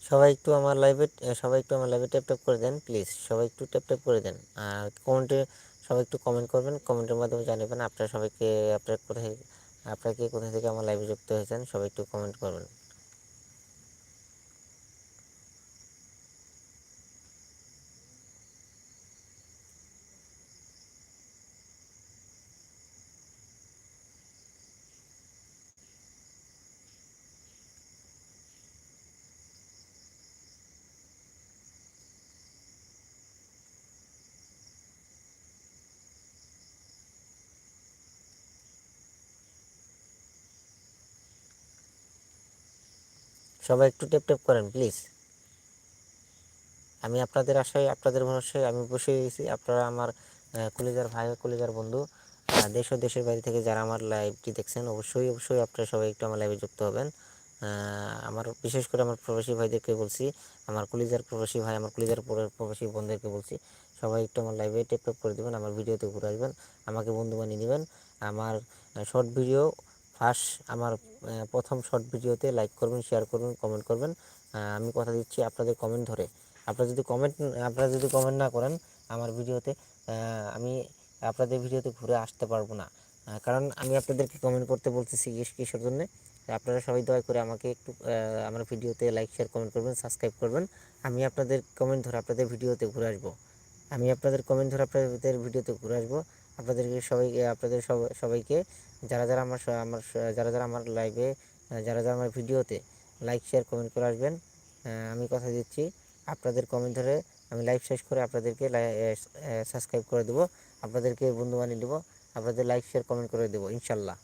সবাই একটু আমার লাইভে ট্যাপ ট্যাপ করে দেন প্লিজ, সবাই একটু ট্যাপ ট্যাপ করে দেন। আর কমেন্টে সবাই একটু কমেন্ট করবেন, কমেন্টের মাধ্যমে জানাবেন আপনারা সবাইকে আপনারা কোথায় আপনারা কে কোথা থেকে আমার লাইভে যুক্ত হয়েছেন, সবাই একটু কমেন্ট করবেন। সবাই একটু ট্যাপ ট্যাপ করেন প্লিজ। আমি আপনাদের আশায় আপনাদের ভরসায় আমি বসে গেছি। আপনারা আমার কলিজার ভাই কলিজার বন্ধু, দেশ ও দেশের বাইরে থেকে যারা আমার লাইভটি দেখছেন অবশ্যই অবশ্যই আপনারা সবাই একটু আমার লাইভে যুক্ত হবেন। আমার বিশেষ করে আমার প্রবাসী ভাইদেরকে বলছি, আমার কলিজার প্রবাসী ভাই আমার কলিজার প্রবাসী বোনদেরকে বলছি, সবাই একটু আমার লাইভে টেপ টেপ করে দেবেন, আমার ভিডিওতে ঘুরে আসবেন, আমাকে বন্ধু বানিয়ে নেবেন। আমার শর্ট ভিডিও আমার প্রথম শর্ট ভিডিওতে লাইক করবেন, শেয়ার করবেন, কমেন্ট করবেন। আমি কথা দিচ্ছি আপনাদের কমেন্ট ধরে আপনারা যদি কমেন্ট না করেন আমার ভিডিওতে, আমি আপনাদের ভিডিওতে ঘুরে আসতে পারবো না। কারণ আমি আপনাদেরকে কমেন্ট করতে বলতেছি কিসের জন্য, আপনারা সবাই দয়া করে আমাকে একটু আমার ভিডিওতে লাইক শেয়ার কমেন্ট করবেন, সাবস্ক্রাইব করবেন। আমি আপনাদের কমেন্ট ধরে আপনাদের ভিডিওতে ঘুরে আসবো। আপনাদের সবাইকে যারা যারা আমার লাইভে যারা যারা আমার ভিডিওতে লাইক শেয়ার কমেন্ট করে আসবেন, আমি কথা দিচ্ছি আপনাদের কমেন্ট ধরে আমি লাইভ শেষ করে আপনাদেরকে সাবস্ক্রাইব করে দেবো, আপনাদেরকে বন্ধু বানিয়ে দেবো, আপনাদের লাইক শেয়ার কমেন্ট করে দেবো ইনশাল্লাহ।